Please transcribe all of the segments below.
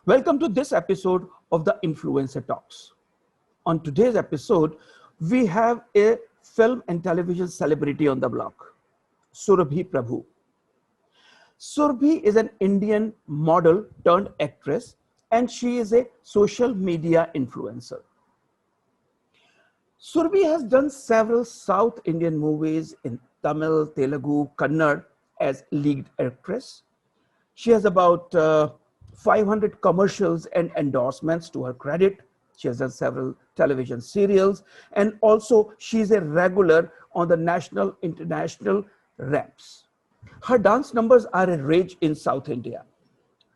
Welcome to this episode of the Influencer Talks. On today's episode, we have a film and television celebrity on the block, Surabhi Prabhu. Surabhi is an Indian model turned actress, and she is a social media influencer. Surabhi has done several South Indian movies in Tamil, Telugu, Kannada as lead actress. She has about 500 commercials and endorsements to her credit. She has done several television serials, and also she's a regular on the national, international ramps. Her dance numbers are a rage in South India.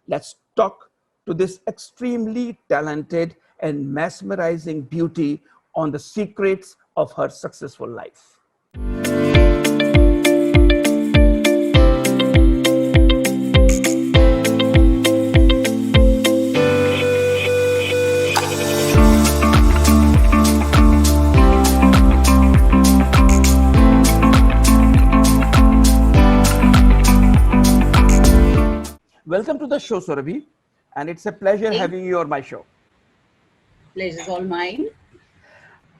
Let's talk to this extremely talented and mesmerizing beauty on the secrets of her successful life. Welcome to the show, Surabhi, and it's a pleasure having you on my show. Pleasure's all mine.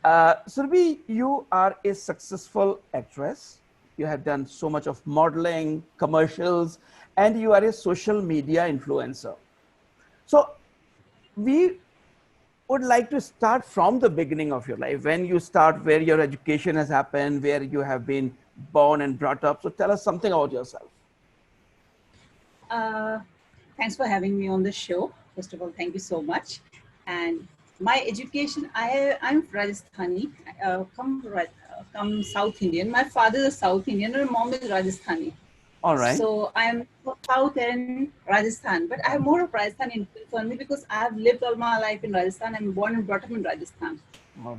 Surabhi, you are a successful actress. You have done so much of modeling, commercials, and you are a social media influencer. So we would like to start from the beginning of your life, when you start, where your education has happened, where you have been born and brought up. So tell us something about yourself. Thanks for having me on the show. First of all, thank you so much. And my education, I'm Rajasthani, come South Indian. My father is South Indian and my mom is Rajasthani. All right. So I'm South and Rajasthan, but I have more of Rajasthan influence on me because I have lived all my life in Rajasthan. I'm born and brought up in Rajasthan.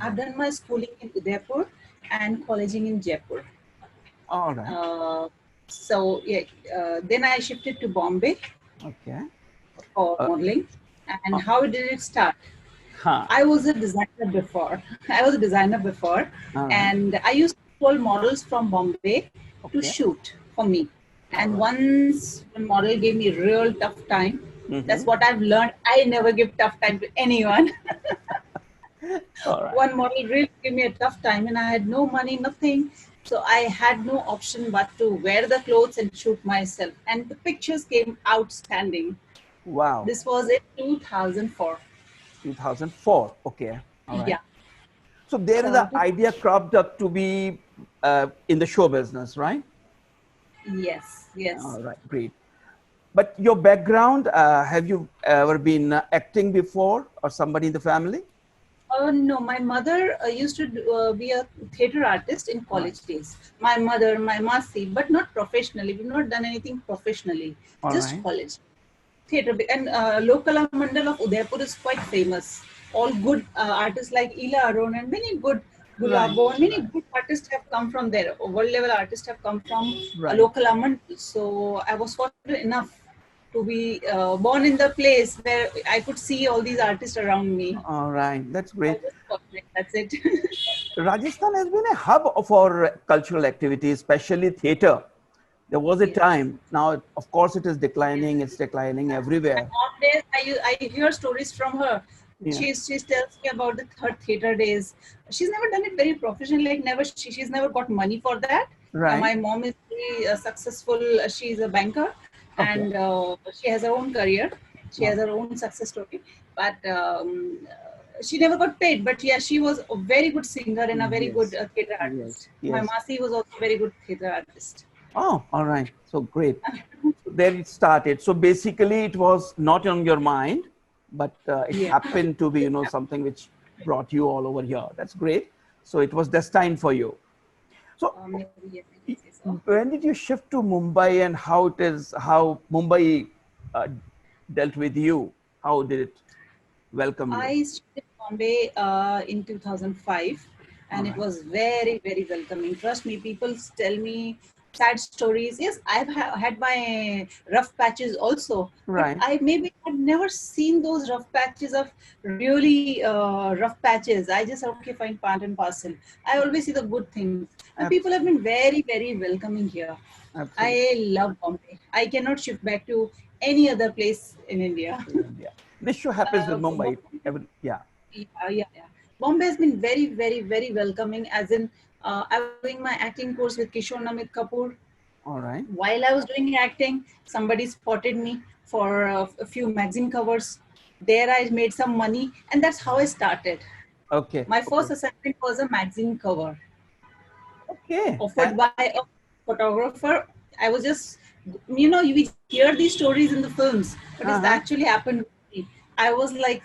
I've done my schooling in Udaipur and colleging in Jaipur. All right. Then I shifted to Bombay for modeling. And how did it start? I was a designer before. And I used to call models from Bombay to shoot for me. And once one model gave me real tough time. That's what I've learned. I never give tough time to anyone. One model really gave me a tough time and I had no money, nothing. So I had no option but to wear the clothes and shoot myself. And the pictures came outstanding. Wow. This was in 2004. 2004. Okay. All right. Yeah. So there the idea cropped up to be in the show business, right? Yes. Yes. All right. Great. But your background, have you ever been acting before or somebody in the family? No, my mother used to be a theater artist in college days. My mother, my masi, but not professionally. We've not done anything professionally, just college. Theater. And local mandal of Udaipur is quite famous. All good artists like Ila Aron and many good Gulabo and many good artists have come from there. World level artists have come from local mandal. So I was fortunate enough to be born in the place where I could see all these artists around me. All right, that's great. That's it. Rajasthan has been a hub for cultural activities, especially theater. There was a time. Now, of course, it is declining. It's declining everywhere. I hear stories from her. She tells me about her theater days. She's never done it very professionally. She's never got money for that. My mom is very successful. She's a banker. And she has her own career. She has her own success story. But she never got paid. But yeah, she was a very good singer and a very good theater artist. My Masi was also a very good theater artist. Oh, all right. So great. There it started. So basically it was not on your mind, but it happened to be, something which brought you all over here. That's great. So it was destined for you. So when did you shift to Mumbai and how Mumbai dealt with you? How did it welcome you? I shifted to Bombay in 2005 and it was very, very welcoming. Trust me, people tell me sad stories. Yes, I've had my rough patches also. But I maybe had never seen those rough patches of really rough patches. I just, okay, fine, part and parcel. I always see the good things. And people have been very, very welcoming here. I love Bombay. I cannot shift back to any other place in India. This show happens with Mumbai. Bombay, Yeah. yeah. Bombay has been very, very, very welcoming. As in, I was doing my acting course with Kishore Namit Kapoor. All right. While I was doing acting, somebody spotted me for a few magazine covers. There, I made some money, and that's how I started. Okay. My Okay. first assignment was a magazine cover Okay. offered by a photographer. I was just, we just hear these stories in the films, but it's Uh-huh. actually happened with me. I was like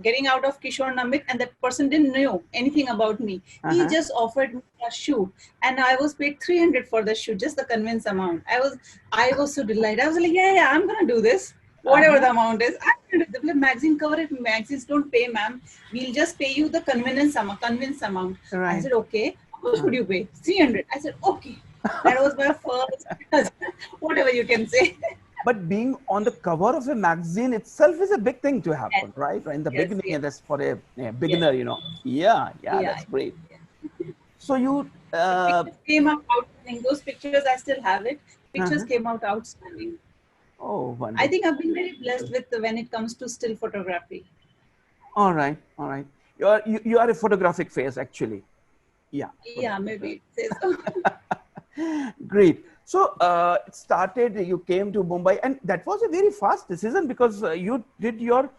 getting out of Kishore Namit, and that person didn't know anything about me. He Uh-huh. just offered me a shoot, and I was paid 300 for the shoot, just the convince amount. I was so delighted. I was like, yeah, I'm gonna do this. Whatever Uh-huh. the amount is, I'm gonna do the magazine cover. If magazines don't pay, ma'am, we'll just pay you the convince amount. I Right. said, okay. How much would you pay? 300. I said, okay. That was my first, whatever you can say. But being on the cover of a magazine itself is a big thing to Yes, happen, right? In the yes, beginning, yes, and that's for a yes. beginner, you know. Yeah, yeah, Yeah. that's great. So you, The pictures came out outstanding. Those pictures, I still have it. Pictures uh-huh. came out outstanding. Oh, I wonderful. think I've been very blessed with when it comes to still photography. All right, all right. You are a photographic face, actually. Yeah, Yeah, photographer. maybe it says. Great. So it started, you came to Mumbai, and that was a very fast decision because you did your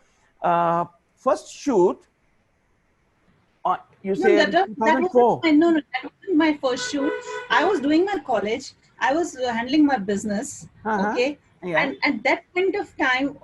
uh, first shoot, you No, say in that wasn't 2004. my no, no, that wasn't my first shoot. I was doing my college. I was handling my business. Uh-huh. Okay, Yeah. and at that point of time,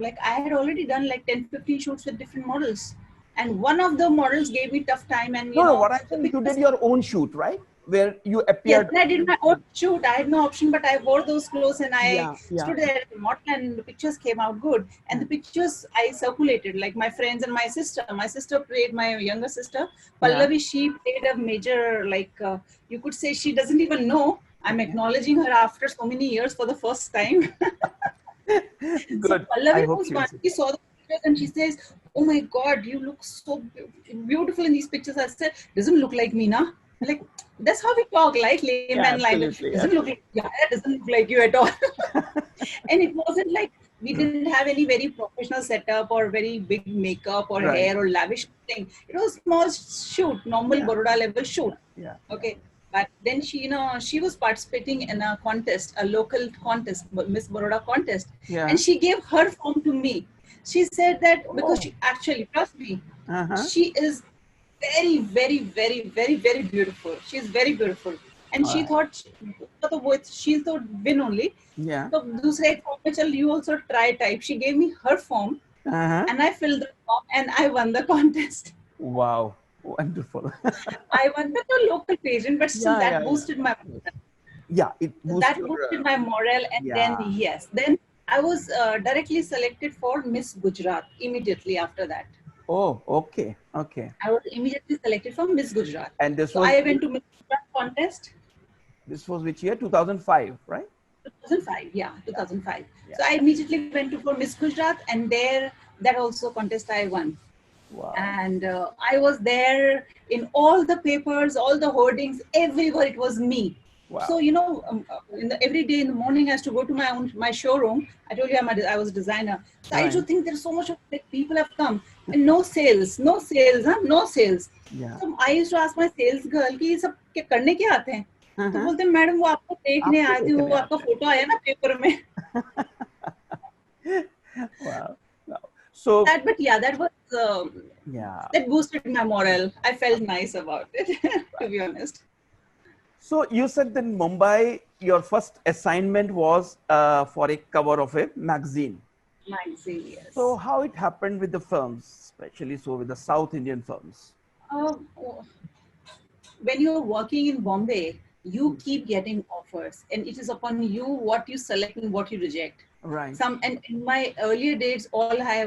like I had already done like 10, 15 shoots with different models, and one of the models gave me tough time, and No, no, what I'm the saying, you did pictures. your own shoot, right? Where you Yes, appeared. and I did my own shoot. I had no option, but I wore those clothes and I Yeah, yeah, stood there at the model, and the pictures came out good. And yeah. the pictures I circulated, like my friends and my sister. My sister played my younger sister, Yeah. Pallavi. She played a major, like you could say, she doesn't even know. I'm Okay. acknowledging her after so many years for the first time. So Good. I Pallavi hope was she will one. see. She saw the pictures and she says, "Oh my God, you look so beautiful in these pictures." I said, "Doesn't look like me, na?" Like that's how we talk, like layman Yeah, language. absolutely, Doesn't look like, absolutely. yeah, it doesn't look like you at all. And it wasn't like we didn't have any very professional setup or very big makeup or Right. hair or lavish thing. It was a small shoot, normal Yeah, Baroda level shoot. yeah, yeah. Okay. But then she, she was participating in a contest, a local contest, Miss Baroda contest, and Yeah. she gave her form to me. She said that because Oh. she actually, trust me, Uh-huh. she is very, very, very, very, very beautiful. She's very beautiful, and All she right. thought she thought win only. Yeah. So दूसरे एक form में चल you also try type. She gave me her form, Uh-huh. and I filled the form, and I won the contest. Wow. Wonderful. I won the local pageant, but still Yeah, that yeah, yeah. boosted my Yeah, it boosts that your boosted my morale, and then yeah. yes, then I was directly selected for Miss Gujarat immediately after that. Oh, okay. Okay. I was immediately selected for Miss Gujarat. And So I went to Miss Gujarat contest. this was which year? 2005, right? 2005, yeah, Yeah. 2005. Yeah. So I immediately went to for Miss Gujarat, and there that also contest I won. Wow. And I was there in all the papers, all the hoardings, everywhere. It was me. So Wow. every day in the morning, I used to go to my showroom. I told you I was a designer. So I used to Right. think there's so much of like people have come and no sales, huh? No sales. Yeah. So I used to ask my sales girl कि ये सब करने क्या आते हैं? तो Uh-huh. बोलते madam वो आपको देखने आपको आए थे, वो देखने आपका आते फोटो आया ना पेपर में. हैं. Wow. Wow. So That, but yeah, yeah. that boosted my morale. I felt nice about it, to be honest. So you said that in Mumbai, your first assignment was for a cover of a magazine. Magazine, So yes. how it happened with the films, especially so with the South Indian films? Uh, when you're working in Bombay, you Hmm. keep getting offers, and it is upon you what you select and what you reject. Right. And in my earlier days, all I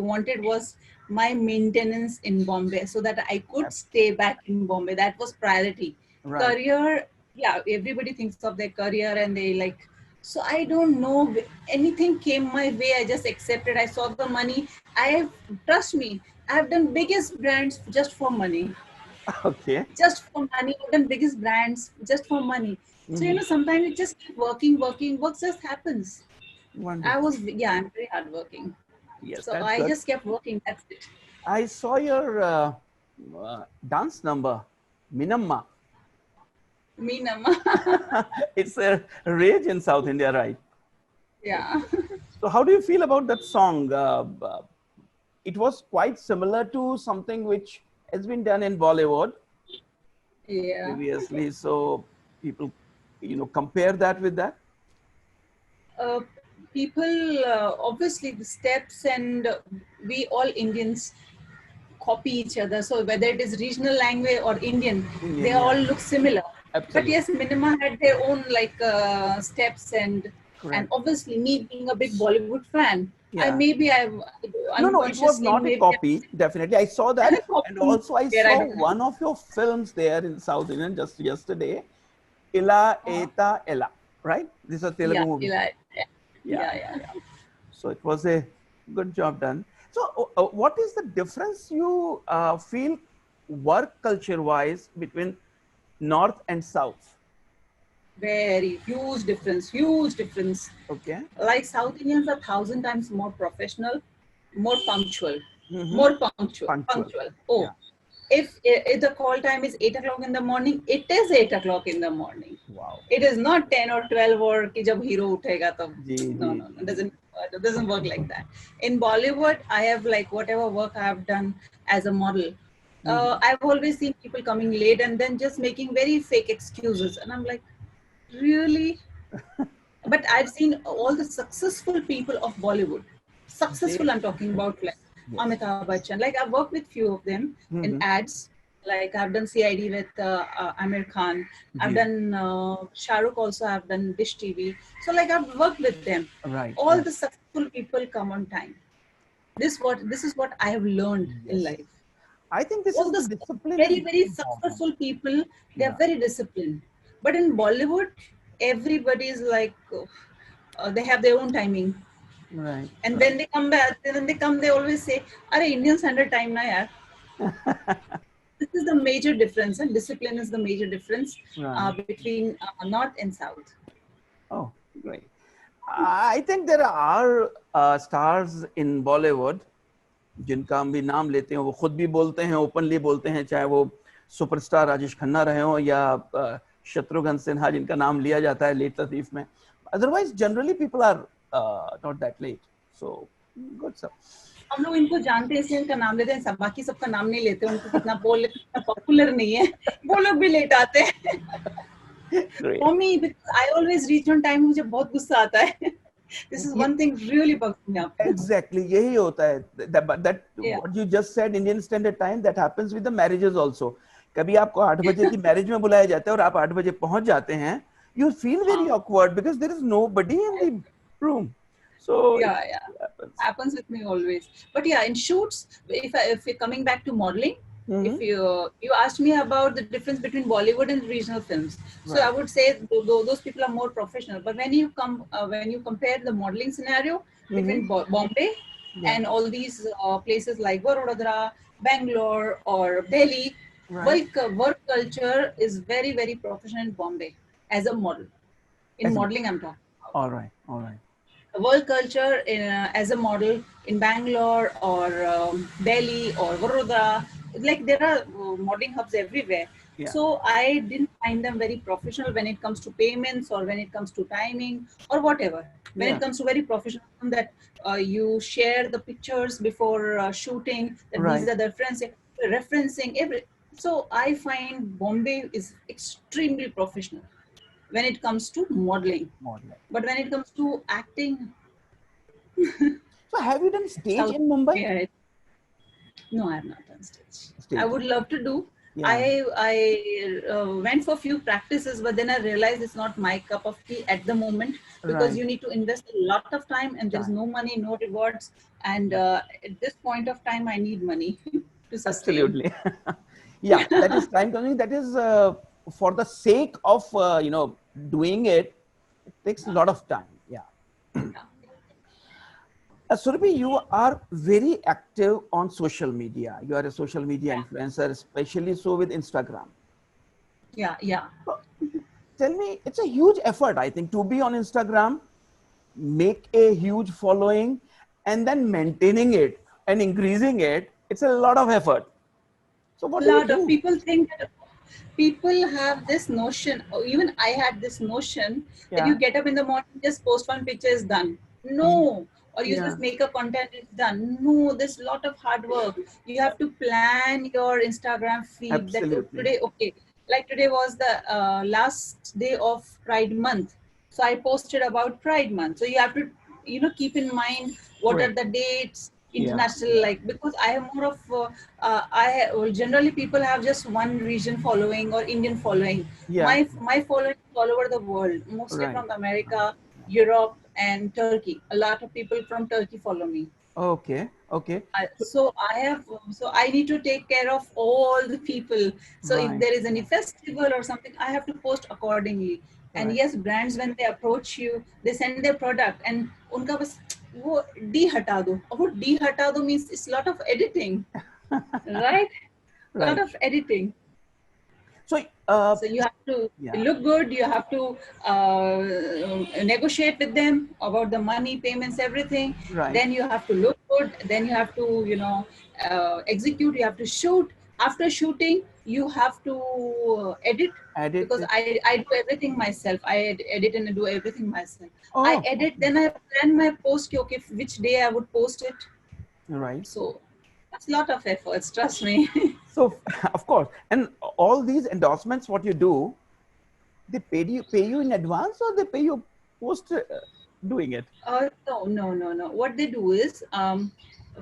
wanted was my maintenance in Bombay, so that I could stay back in Bombay. That was priority. Right. Career, yeah, everybody thinks of their career and they like. So I don't know, anything came my way. I just accepted. I saw the money. Trust me, I have done biggest brands just for money, Okay. just for money. I've done biggest brands just for money. So Hmm. sometimes it just keep working. Work just happens. Wonderful. I'm very hardworking. Yes, So that's I good. just kept working. That's it. I saw your dance number, Minamma. Me, Nama. It's a rage in South India, right? Yeah. So how do you feel about that song? It was quite similar to something which has been done in Bollywood Yeah. previously. So people, compare that with that. Uh, People, obviously, the steps and we all Indians copy each other. So whether it is regional language or Indian, they Indian, all yeah, look similar. But absolutely. yes, Minima had their own like steps and Correct. obviously me being a big Bollywood fan, I Yeah. maybe I No, it was unconsciously not a maybe copy. Definitely, I saw that, I'm and copying also I there. I saw don't know. one of your films there in South Indian just yesterday. Ila Uh, Eta Ella, right? This is a Telugu yeah, movie. yeah, Yeah, yeah. yeah. So it was a good job done. So, what is the difference you feel work culture wise between North and South? Very huge difference, huge difference. Okay. Like South Indians are 1,000 times more professional, more punctual, Mm-hmm. more punctual, Punctual. punctual. Oh, Yeah. if the call time is 8 o'clock in the morning, it is 8 o'clock in the morning. Wow. It is not 10 or 12 or कि जब hero उठेगा तब. जी जी No, ji it ji. doesn't work like that. In Bollywood, I have like whatever work I have done as a model. Mm-hmm. I've always seen people coming late and then just making very fake excuses, and I'm like, really? But I've seen all the successful people of Bollywood. They. Successful, I'm talking about like Yes. Amitabh Bachchan. Like I've worked with few of them in Mm-hmm. ads. Like I've done CID with Amir Khan. I've Ji. done Shah Rukh also. I've done Dish TV. So like I've worked with them. Right. All Right. the successful people come on time. This is what I have learned in Yes. life. I think this All is the the discipline is very very very important. successful people, they are Yeah. very disciplined. But in Bollywood, everybody is like they have their own timing. Right. And Right. when they come back, then they come, they always say, "Are Indian standard time na yaar." This is the major difference, and discipline is the major difference Right. between North and South. Oh, great. I think there are stars in Bollywood जिनका हम भी नाम लेते हैं, वो खुद भी बोलते हैं, ओपनली बोलते हैं, चाहे वो सुपरस्टार राजेश खन्ना रहे हो या शत्रुघ्न सिन्हा जिनका नाम लिया जाता है लेट लतीफ में. Otherwise generally people are not that late. So good sir. हम लोग इनको जानते हैं इसलिए इनका नाम लेते हैं, सब बाकी सबका नाम नहीं लेते, उनको कितना बोल कितना पॉपुलर नहीं है, वो लोग भी लेट आते हैं. For me, because I always reach on time, मुझे बहुत गुस्सा आता है. This is one thing really bugs me up. Exactly, यही होता है. That Yeah. what you just said, Indian Standard Time, that happens with the marriages also. कभी आपको 8 बजे की मैरिज में बुलाया जाता है और आप 8 बजे पहुंच जाते हैं, you feel very awkward because there is nobody in the room. So Yeah. Happens with me always. But yeah, in shoots, if you're coming back to modeling, if you asked me about the difference between Bollywood and regional films, so I would say those people are more professional. But when you compare the modeling scenario between Bombay and all these places like Vadodara, Bangalore, or Delhi, work culture is very very professional in Bombay as a model. In modeling, I'm talking. All right. World culture as a model in Bangalore or Delhi or Vadodara. Like there are modeling hubs everywhere. Yeah. So I didn't find them very professional when it comes to payments or when it comes to timing or whatever. When it comes to very professional, that you share the pictures before shooting, that these are the referencing every. So I find Bombay is extremely professional when it comes to modeling. But when it comes to acting, So have you done stage South, in Mumbai? yeah, no, I have not done stage. Stage. I would love to do. Yeah. I went for few practices, but then I realized it's not my cup of tea at the moment because you need to invest a lot of time and there is no money, no rewards. And at this point of time, I need money to sustain. Absolutely. Yeah, that is time consuming. That is for the sake of doing it. It takes a lot of time. Yeah. Surabhi, you are very active on social media. You are a social media influencer, especially so with Instagram. Yeah. So, tell me, it's a huge effort, I think, to be on Instagram. make a huge following and then maintaining it and increasing it, it's a lot of effort. So what A do you lot of do? people think that people have this notion, or even I had this notion, that you Yeah. get up in the morning, just post one picture, is done. No. Or you Yeah. just make a content, it's done. No, there's a lot of hard work. You have to plan your Instagram feed that Absolutely. today, okay, like today was the last day of Pride Month. So I posted about Pride Month. So you have to, keep in mind what are Correct. the dates, Yeah. international, like, because I have more of well, generally people have just one region following or Indian following. Yeah. My following is all over the world, mostly Right. from America, Europe, and Turkey. A lot of people from Turkey follow me. Okay. Okay. So, So I need to take care of all the people. So if right. there is any festival or something, I have to post accordingly. And Right. yes, brands, when they approach you, they send their product and उनका बस वो D हटा दो. और वो D हटा दो means it's a lot of editing, right? A lot Right. of editing. So, So you have to yeah. look good. You have to negotiate with them about the money, payments, everything. Right. Then you have to look good. Then you have to, execute. You have to shoot. After shooting, you have to edit, Edit because it. I do everything myself. I edit and do everything myself. I Oh, edit. okay. Then I plan my post. Okay, which day I would post it. Right. So that's a lot of efforts. Trust me. So, of course, and all these endorsements, what you do, they pay you in advance, or they pay you post doing it? No. What they do is,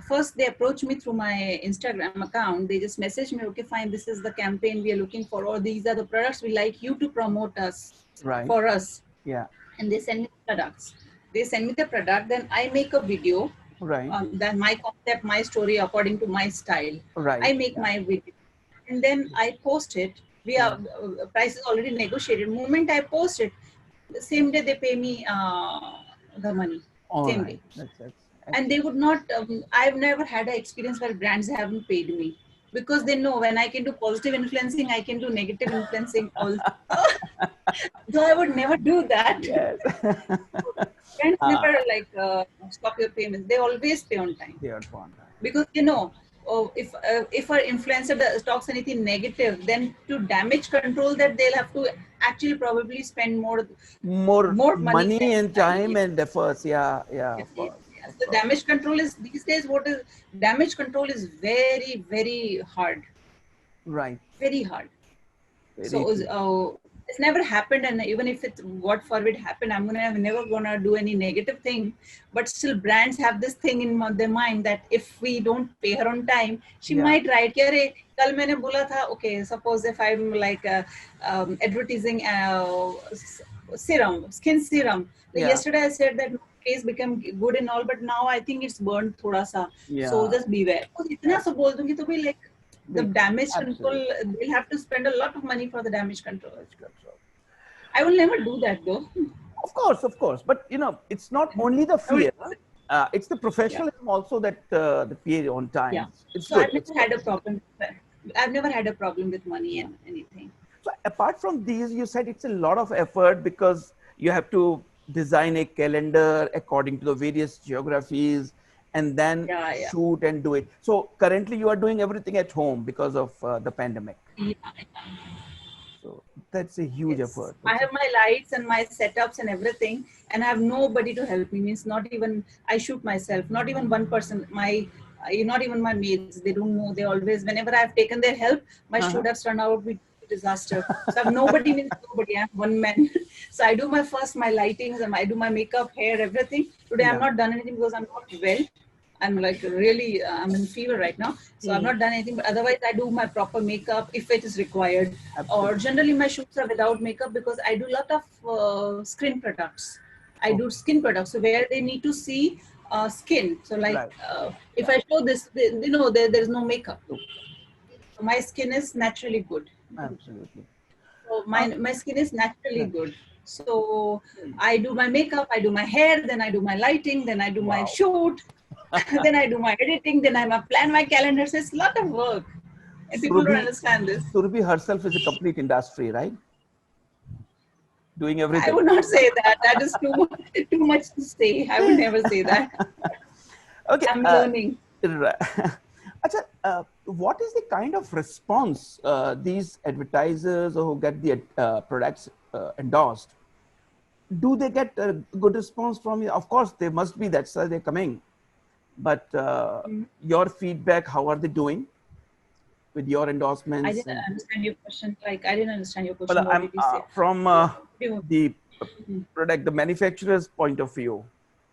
first they approach me through my Instagram account. They just message me, okay, fine, this is the campaign we are looking for, or these are the products we like you to promote us Right. for us. Yeah. And they send me the products. They send me the product, then I make a video. Right. Then my concept, my story, according to my style. Right. I make Yeah. my video, and then I post it. We are price is already negotiated. Moment I post it, the same day they pay me the money. All Same right. day. That's And they would not, I've never had an experience where brands haven't paid me, because they know when I can do positive influencing, I can do negative influencing also. So I would never do that. yes. Brands Ah, never like stop your payments. They always pay on time, they are fond. because if our influencer talks anything negative, then to damage control that, they'll have to actually probably spend More more money money than and time. time and efforts. Yeah. Yeah. Yes, Of yes, course. yes. Of The course. damage control is these days. What is damage control is very, very hard, Right. very hard. Very So true. it's never happened, and even if it's God forbid happened, I'm never gonna do any negative thing. But still, brands have this thing in their mind that if we don't pay her on time, she Yeah. might write, "कि अरे कल मैंने बोला था." Okay, suppose if I'm like advertising serum, skin serum. Like Yeah. yesterday I said that my face became good and all, but now I think it's burned thoda sa. So Yeah. just beware. So इतना सब बोल दूंगी तो भी like the Big. damage control, Absolutely. they'll have to spend a lot of money for the damage control. Damage control. I will never do that though. Of course. But it's not only the I will, fear. It's the yeah, professionalism also that the pay on yeah. time. It's So good. I've It's never good. had a problem. I've never had a problem with money Yeah. and anything. So apart from these, you said it's a lot of effort because you have to design a calendar according to the various geographies and then Yeah, yeah. shoot and do it. So currently you are doing everything at home because of the pandemic. Yeah. So that's a huge Yes, effort. I That's have my lights and my setups and everything, and I have nobody to help me. Means not even I shoot myself. Not even one person. Not even my mates. They don't know. They always, whenever I've taken their help, my shoot has turned out with disaster. So I've nobody means nobody. I'm one man. So I do my lightings, and I do my makeup, hair, everything. Today I'm yeah, not done anything because I'm not well. I'm like really, I'm in fever right now. So I've not done anything, but otherwise I do my proper makeup if it is required. Or absolutely. generally my shoots are without makeup because I do a lot of skin products. I Oh, do skin products. So where they need to see skin. So like right. if I show this, there's no makeup. So, So my skin is naturally good. absolutely. So Uh, my skin is naturally right. good. So I do my makeup, I do my hair, then I do my lighting, then I do my Wow. shoot, then I do my editing, then I plan my calendar. So it's a lot of work, and people don't Surabhi, understand this. Surabhi herself is a complete industry, right? doing I everything. would not say that. That is too much to say. I would never say that. Okay. I'm learning. Acha, what is the kind of response these advertisers who get the products endorsed? Do they get a good response from you? Of course, they must be. That's why they're coming. But your feedback, how are they doing with your I endorsements? didn't And understand your question. Like, I didn't understand your well, question. What I'm did you say? from the product, the manufacturer's point of view.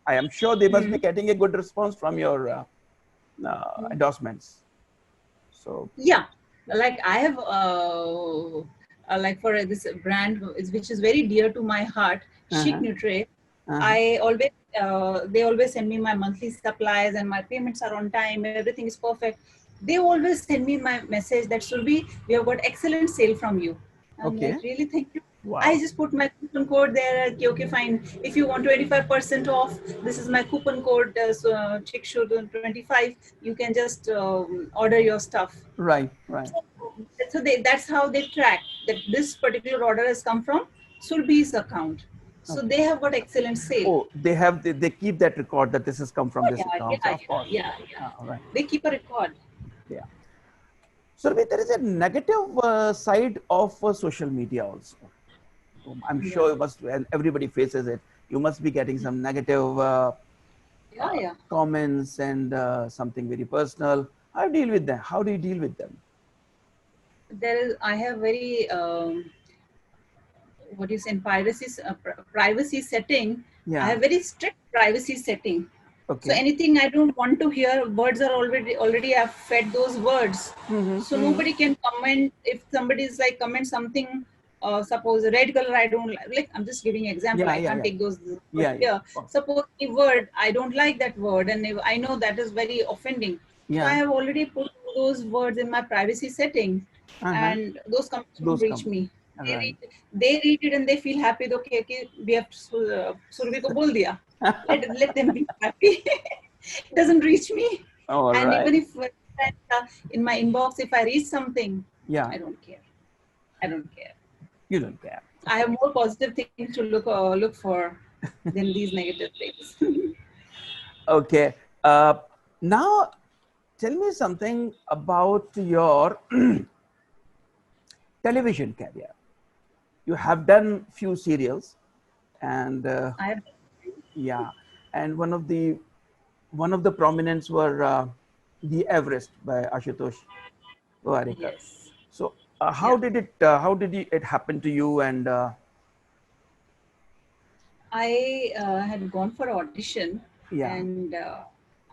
I am sure they must be getting a good response from your endorsements. So, Yeah, like I have like for this brand which is very dear to my heart, Chic Nutre. I always they always send me my monthly supplies and my payments are on time. Everything is perfect. They always send me my message that Surabhi, we have got excellent sale from you. I'm okay. like, really? Thank you. I Wow. just put my coupon code there. Okay, okay, fine. If you want 25% off, this is my coupon code. Chick 25. You can just order your stuff. Right, right. So that's how they track that this particular order has come from Surabhi's account. So Okay. they have got excellent sale. Oh, they keep that record that this has come from Oh, this yeah, account. So yeah, of course. yeah, yeah. All right. They keep a record. Yeah. So there is a negative side of social media also. I'm Yeah, sure you must, and everybody faces it. You must be getting some negative yeah, yeah. comments and something very personal. How do you deal with them? How do you deal with them? There is. I have very what you say in privacy setting. I Yeah. have very strict privacy setting. So Okay. anything I don't want to hear, words are already I've fed those words. So nobody can comment if somebody is like comment something. Suppose a red color I don't like. I'm just giving example. Yeah, I yeah, can't yeah, take those words yeah, yeah. here. Suppose a word I don't like that word, and if I know that is very offending. So I Yeah. have already put those words in my privacy setting, Uh-huh. and those comments don't Those reach come. me. Right. They read it and they feel happy. Okay, okay, we have Surabhi ko bol diya. Let them be happy. It doesn't reach me. All And right. even if in my inbox, if I read something, Yeah. I don't care. I don't care. You don't care. I have more positive things to look for than these negative things. Okay. Now, tell me something about your television career. You have done few serials, and I have, yeah, and one of the prominents were the Everest by Ashutosh Gowarikar. yes, So, yeah. how did it happen to you? And I had gone for audition, yeah. and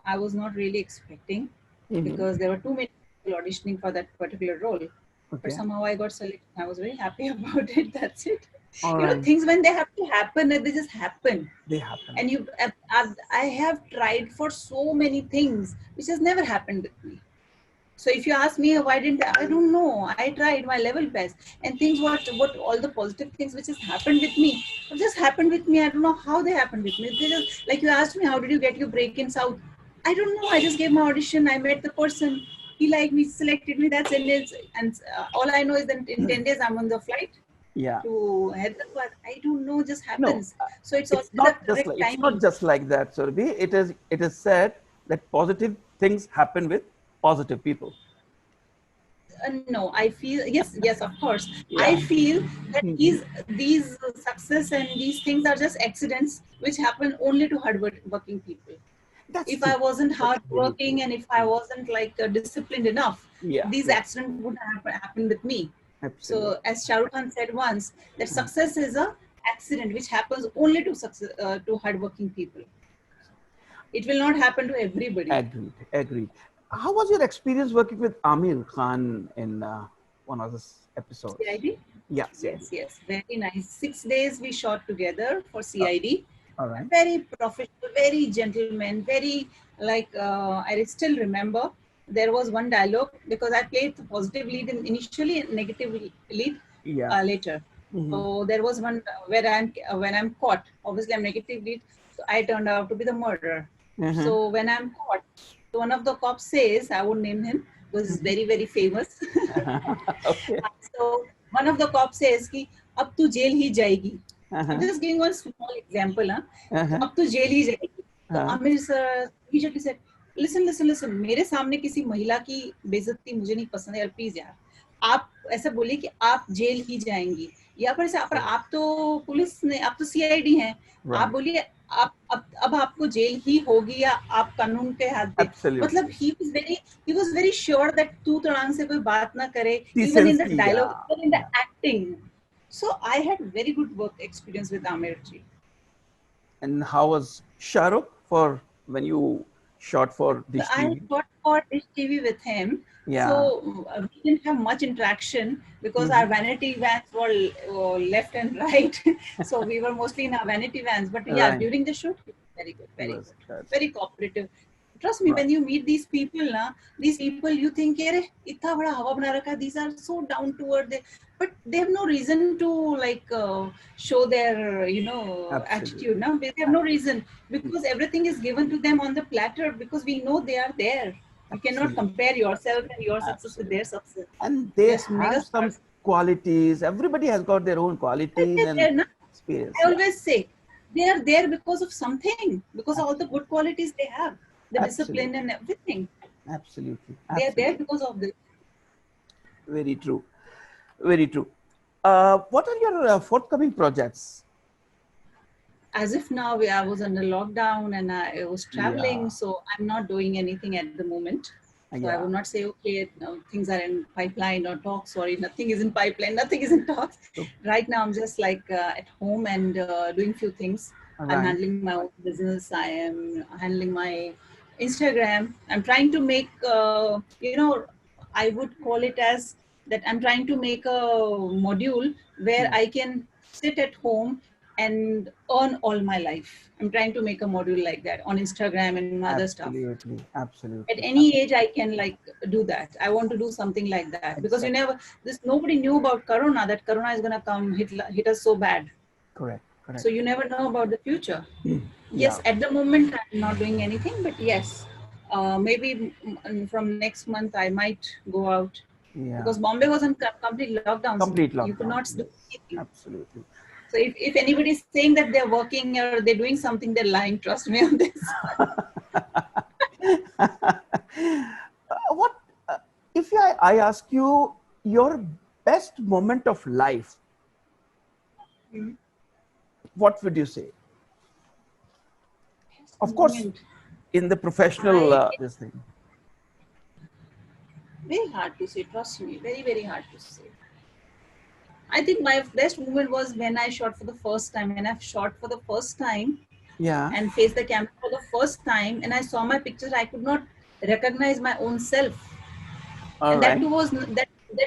I was not really expecting Mm-hmm. because there were too many people auditioning for that particular role. But Okay. somehow I got selected. I was very happy about it. That's it. All You know, right. things when they have to happen, they just happen. They happen. And I have tried for so many things which has never happened with me. So if you ask me why didn't I don't know. I tried my level best, and things what all the positive things which has happened with me have just happened with me. I don't know how they happened with me. They just like you asked me how did you get your break in South. I don't know. I just gave my audition. I met the person. He liked me, selected me. That's it. And all I know is that in 10 days I'm on the flight Yeah. to Hyderabad. I don't know. Just No, happens. So it's it's always the not just correct like timing. that, Surabhi. It is said that positive things happen with positive people. No, I feel yes, of course. I Yeah. feel that Mhm. these success and these things are just accidents which happen only to hardworking people. That's If I true. wasn't That's very true. hardworking and if I wasn't like disciplined enough, Yeah, these yeah, accidents would happen with me. absolutely. So, as Shah Rukh Khan said once, that success is a accident which happens only to to hardworking people. It will not happen to everybody. Agreed, agreed. How was your experience working with Amir Khan in one of the episodes? CID? Yeah, CID. Yes, yes, very nice. 6 days we shot together for Uh, CID. all right. Very professional, very gentleman, very like I still remember there was one dialogue because I played the positive lead initially and negative lead Yeah. later. Hmm. So there was one where when I'm caught. Obviously, I'm negative lead, so I turned out to be the murderer. Uh-huh. So when I'm caught, so one of the cops says, I won't name him, was very very famous. Okay. So one of the cops says कि अब तू jail ही जाएगी. I'm just giving one small example. Uh-huh. अब तो jail ही जाएगी. तो Uh-huh. Aamir sir immediately said, listen, मेरे सामने किसी महिला की बेइज्जती मुझे नहीं पसंद है यार, प्लीज यार आप ऐसा बोलिए कि आप जेल ही जाएंगी, या पर ऐसा, पर आप तो पुलिस ने, आप तो सीआईडी हैं, आप बोलिए आप अब आपको जेल ही होगी या आप कानून के हाथ दे. मतलब he was very sure that तू तड़ांग से कोई बात ना करे, even in the dialogue, even in the acting. So I had very good work experience with Amir ji. And how was Shahrukh for when you shot for Dish TV? I shot for Dish TV with him. Yeah. So we didn't have much interaction because our vanity vans were left and right. So we were mostly in our vanity vans. But yeah, during the shoot, very good, very cooperative. Trust me, when you meet these people, you think, itna bada hawa bana rakha, these are so down to earth. But they have no reason to like show their, attitude. They have no reason, because everything is given to them on the platter, because we know they are there. You cannot compare yourself and your success with their success. And they have some qualities. Everybody has got their own qualities and experience. I always say, they are there because of something, because of all the good qualities they have, the discipline and everything. Absolutely. They are there because of this. Very true. Very true. What are your forthcoming projects? As if now I was under lockdown and I was traveling, so I'm not doing anything at the moment. So I would not say, okay, no, things are in pipeline or talks. Sorry, nothing is in pipeline, nothing is in talks. Right now, I'm just like at home and doing few things. I'm handling my own business. I am handling my Instagram. I'm trying to make, I would call it as that I'm trying to make a module where I can sit at home and earn all my life. I'm trying to make a module like that on Instagram and other stuff. Absolutely. At any age, I can like do that. I want to do something like that because nobody knew about Corona, that Corona is going to come hit us so bad. Correct. So you never know about the future. Yes, at the moment, I'm not doing anything, but yes, maybe from next month, I might go out. Because Bombay was in complete lockdown. You could not do anything. Absolutely. So if anybody is saying that they're working or they're doing something, they're lying. Trust me on this. If I ask you your best moment of life, what would you say? Of course, in the professional this thing. Very hard to say. Trust me, very, very hard to say. I think my best moment was when I shot for the first time. When I shot for the first time, and faced the camera for the first time, and I saw my pictures, I could not recognize my own self. And that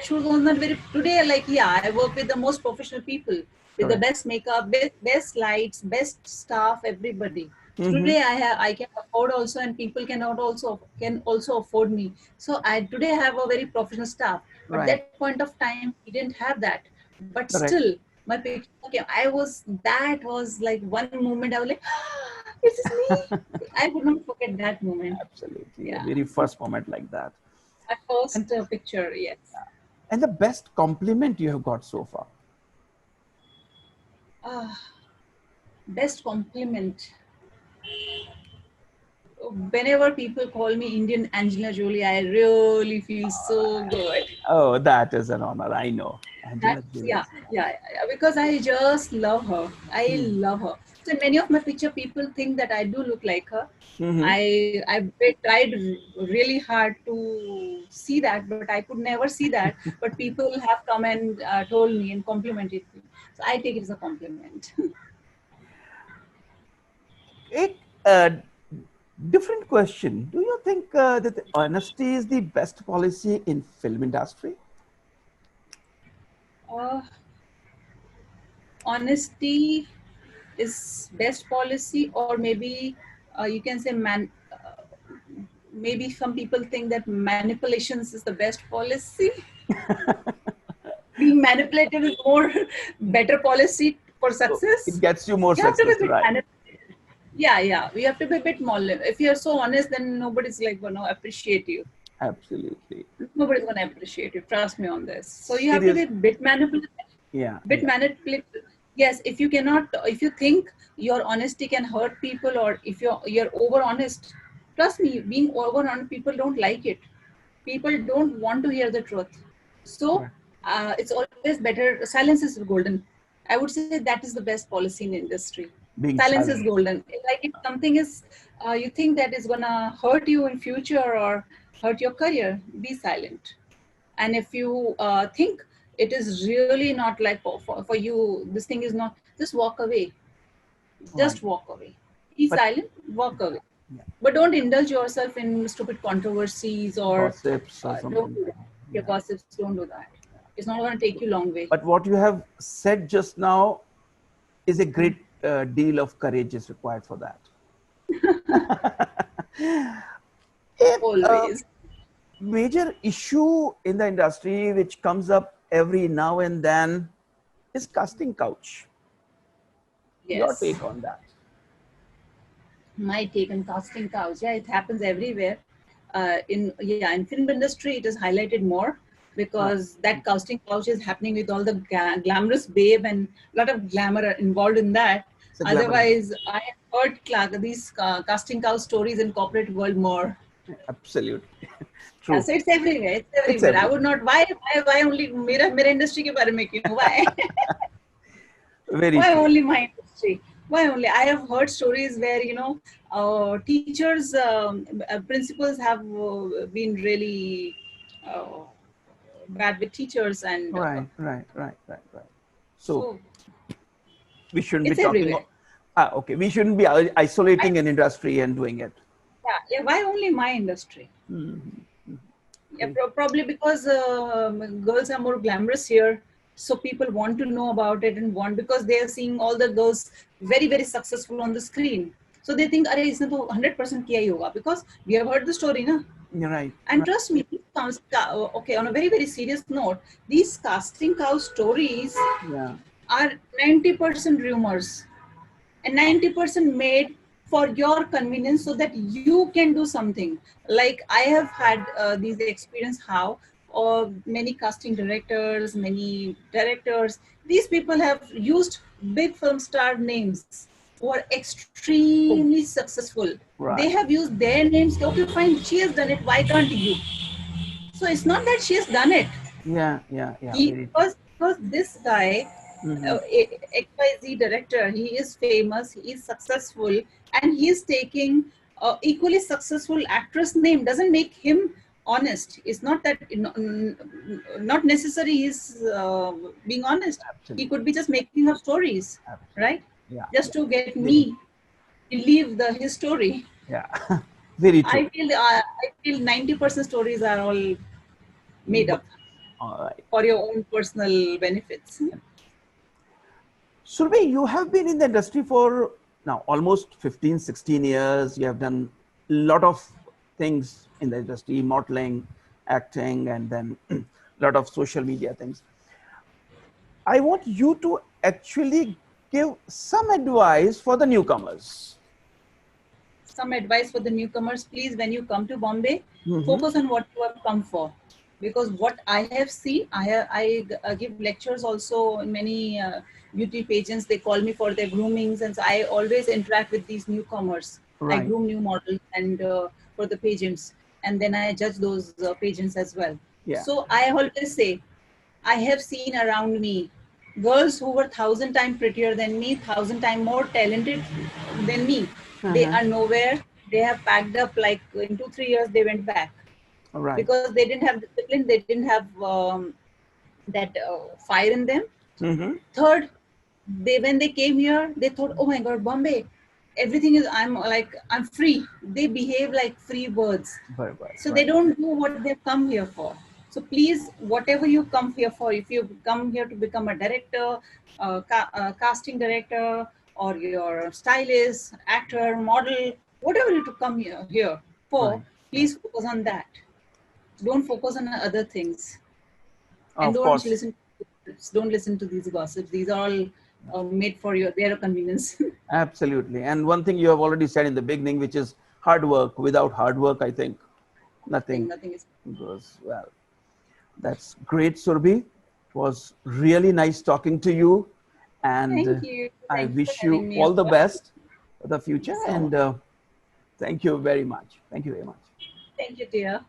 shoot was not very. Today, I work with the most professional people, with the best makeup, best lights, best staff, everybody. Today I can afford also, and people can also afford me. So I today have a very professional staff. But that point of time, we didn't have that. But still, my picture, that was like one moment I was like, this is me. I would not forget that moment. Absolutely. The very first moment like that. My first picture, yes. And the best compliment you have got so far? Best compliment. Whenever people call me Indian Angelina Jolie, I really feel so good. Oh, that is an honor. I know. Because I just love her. I love her. So many of my picture, people think that I do look like her. I tried really hard to see that, but I could never see that. But people have come and told me and complimented me. So I take it as a compliment. Different question. Do you think that honesty is the best policy in film industry? Honesty is best policy, or maybe you can say maybe some people think that manipulations is the best policy. Being manipulated is more better policy for success. So it gets you more success, right? Yeah. We have to be a bit more. If you're so honest, then nobody's like going to appreciate you. Absolutely. Nobody's going to appreciate you. Trust me on this. So you have to be a bit manipulative. Yeah. Manipulative. Yes, if you cannot, if you think your honesty can hurt people, or if you're over honest, trust me, being over honest, people don't like it. People don't want to hear the truth. So Correct. it's always better. Silence is golden. I would say that is the best policy in industry. Being Silence is silent. golden. Like if something is, you think that is gonna hurt you in future or hurt your career, be silent. And if you think it is really not like for you, this thing is not, just walk away. Right. Just walk away. Be But silent, walk away. yeah, But don't indulge yourself in stupid controversies, or gossips or don't something. do that. Your Yeah. gossips, don't do that. It's not going to take you long way. But what you have said just now is a great deal of courage is required for that. A Always. major issue in the industry which comes up every now and then is casting couch. Your Yes. take on that? My take on casting couch. Yeah, it happens everywhere. In film industry, it is highlighted more Right. because that casting couch is happening with all the glamorous babe and a lot of glamour involved in that. It's a glamour Otherwise, industry. I have heard these casting couch stories in corporate world more. Absolutely. Yeah, True. so it's everywhere. It's It's everywhere. I would everywhere. not. Why only मेरा industry के बारे में क्यों? Why? Very Why true. only my industry? Why only? I have heard stories where teachers, principals have been really uh, bad with teachers, and Right, right, right, right, right. So so we shouldn't be it's talking. everywhere. Okay, we shouldn't be I, isolating an industry and doing it. yeah, yeah. Why only my industry? Mhm. Yeah, Great. probably because girls are more glamorous here, so people want to know about it and want, because they are seeing all the girls very successful on the screen. So they think, "अरे इसने तो 100% किया ही होगा," because we have heard the story, na. You're right. And Right. trust me, okay, on a very serious note, these casting couch stories Yeah. are 90% rumors and 90% made for your convenience so that you can do something. Like I have had these experience how many casting directors, many directors, these people have used big film star names who are Oh, extremely successful. They right. have used their names. Okay, fine, she has done it, why can't you? So it's not that she has done it. Yeah, yeah, yeah. He Very true. because this guy, Hmm. XYZ director, he is famous, he is successful, and he is taking equally successful actress name. Doesn't make him honest. It's not that not necessary he's being honest. He Absolutely. could be just making up stories, Absolutely. right? Yeah, Just yeah. to get Very me believe his story. Yeah. Very true. I feel 90% stories are all made But, up all right. for your own personal benefits. Survey, you have been in the industry for now almost 15, 16 years. You have done a lot of things in the industry, modeling, acting, and then a lot of social media things. I want you to actually give some advice for the newcomers. Some advice for the newcomers: please, when you come to Bombay, Mm-hmm. focus on what you have come for, because what I have seen, I give lectures also in many beauty pageants. They call me for their groomings, and so I always interact with these newcomers. I Right. groom new models and for the pageants, and then I judge those pageants as well. Yeah. So I always say, I have seen around me girls who were thousand times prettier than me, thousand times more talented than me. They Uh-huh. are nowhere. They have packed up, like in 2 3 years they went back Right. because they didn't have discipline. They didn't have that fire in them. Mm-hmm. Third, they when they came here, they thought, oh my God, Bombay, everything is, I'm free. They behave like free birds, Right, right, so they right. don't do what they've come here for. So please, whatever you come here for, if you come here to become a director, casting director, or your stylist, actor, model, whatever you to come here for, Right. Right. please focus on that. Don't focus on other things, and Of course. don't listen to these gossips. These are all made for their convenience. Absolutely. And one thing you have already said in the beginning, which is hard work. Without hard work, I think nothing Nothing is. goes well. That's great, Surabhi. It was really nice talking to you. And Thank you. I Thank you for wish you having me all the over. best for the Thank you future. so And much. thank you very much. Thank you very much. Thank you, dear.